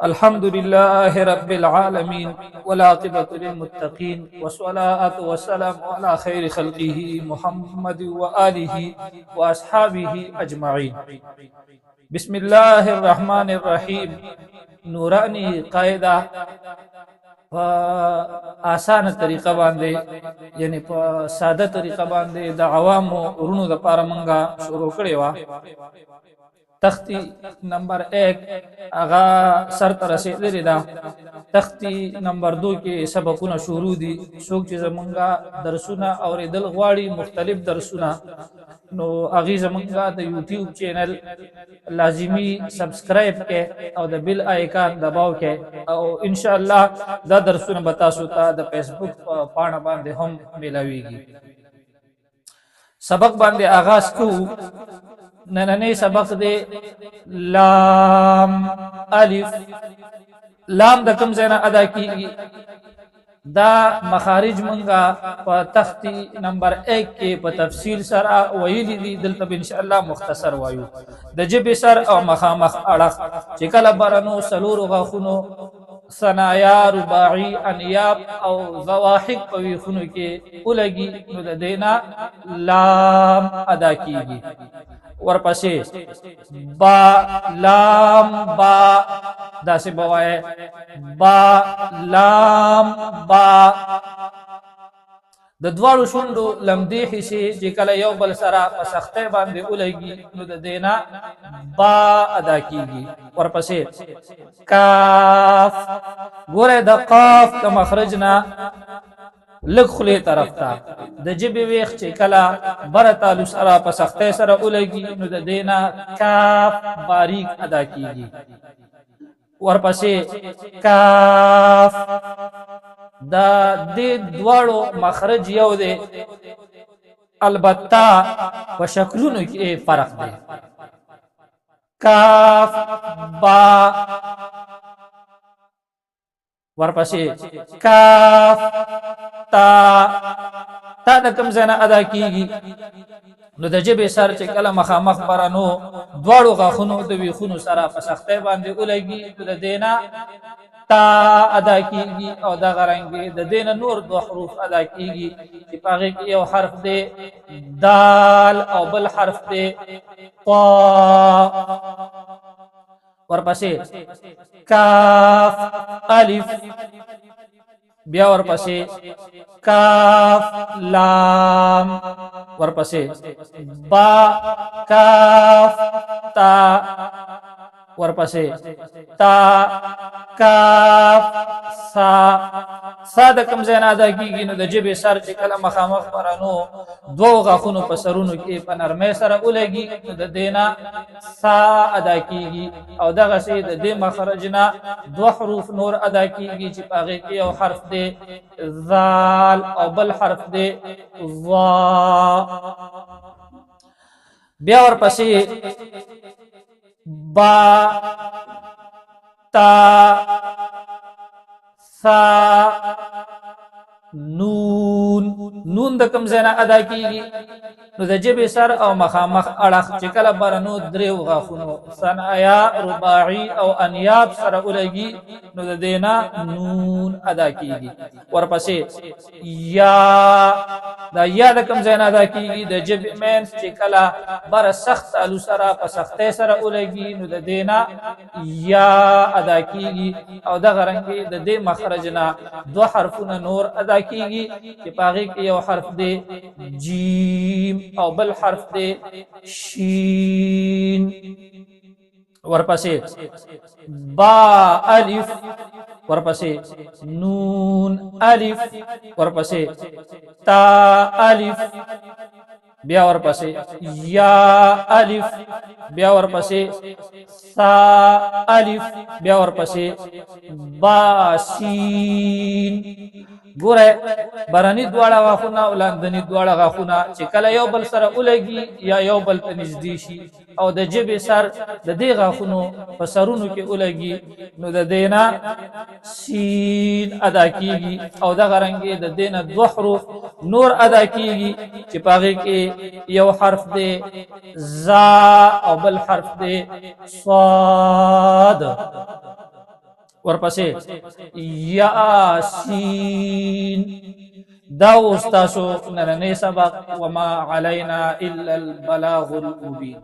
الحمد لله رب العالمين والعاقبة للمتقين والصلاة والسلام على خير خلقه محمد وآله وأصحابه أجمعين. بسم الله الرحمن الرحيم. نورانی قاعده په آسانه طریقه باندې یعنی په ساده طریقه باندې د عوامو ورونو د پاره مونږه شروع کړې و. تختی نمبر 1 اغا سر ته رسیدلې ده. تختی نمبر 2 کې سبقونه شروع دي. څوک چې زمونږه درسونه اوریدل غواړي مختلف درسونه نو اغي زمونږه د یوټیوب چینل لازمی سبسکرایب کې او د بیل آیکان دباو کې او ان شاء الله دا درسونه به تاسو ته د فیسبوک پاڼه باندې هم ملاويږي. سبق باندې آغاز کوو. نننې سبق دی لام الف. لام د کوم ځای نه ادا کیږي؟ دا مخارج مونږه په تختی نمبر 1 کې په تفصیل سره ویلي دي. دلته ان شاء الله مختصر وایو. د جبه سر او مخامخ اړخ چې کله برنو سلور غاخونو ثنایا رباعی انیاب او ضواحک په ویخونو کې ولګي نو د دینا لام ادا کیږي. ورپسې با لام با داسې بوای با لام با. د دواړو شونډو لمدې حصے چې کله یو بل سره په سختۍ باندې ولګي نو د دینا با ادا کیږي. ورپسې کاف. ګوره د قاف د مخرجنا لږ خولې طرف ته د جبې ویخ چې کله بره تالو سره په سختۍ سره ولګي نو د دینا کاف باریک ادا کیږي. ورپسې کاف. دا د دواړو مخرج یو دی البته په شکلونو کې فرق دی. کاف با. ورپسې کاف تا. تا د کوم ځای نه ادا کیږي؟ نو د جبې سر چې کله مخامخ برانو دواړو غاښونو د ویخونو سره په سختۍ باندې ولګي نو د دینا تا ادا کیږي. او دا غرنګي د دینا نور دو حروف ادا کیږي چې پاغه کې یو حرف دی دال او بل حرف دی طا. ورپسې کاف الف. بیا ورپسې کاف لام. ورپسې با کاف تا. ورپسې تا کاف سا. سا د کوم ځای نه ادا کیږي؟ نو د جبې سر چې کله مخامخ برانو دوه غاښونو په سرونو کې په نرمۍ سره ولګي نو د دینا سا ادا کیږي. او دغه سي د دې مخرجنا دوه حروف نور ادا کیږي چې پاغه کې یو حرف دی ذال او بل حرف دی ظا. بیا ورپسې با تا ثا نون. نون د کوم ځای نه ادا کیږي؟ نو د جبې سر او مخامخ اړخ چې کله برنو دریو غاښونو ثنایا رباعی او انیاب سره ولګي نو د دینا نون ادا کیږي. ورپسې یا. دا یا د کوم ځای نه ادا کیږي؟ د جبې مین چې کله بر سخت الو سره په سختۍ سره ولګي نو د دینا یا ادا کیږي. او د غرنګي د دې مخرجنا دو حرفونه نور ادا کیږي چې پاغي کې یو حرف دی جیم او بل حرف دی شین. ورپسې با الف. ورپسې نون الف. ورپسې تا الف. بیا ورپسې یا الف. بیا ورپسې سا الف. بیا ورپسې با سین. ګوره برانی دواړه غاښونه او لاندنی دواړه غاښونه چې کله یو بل سره ولګي یا یو بل ته نږدې شي او د جبې سر د دې غاښونو په سرونو کې ولګي نو د دینا سین ادا کیږي. او دغه رنګې د دینا دو حروف نور ادا کیږي چې پاغه کې یو حرف دی زا او بل حرف دی صاد. ورپسې یاسین دا استاسو نننې سبق وما علینا الا البلاغ المبین.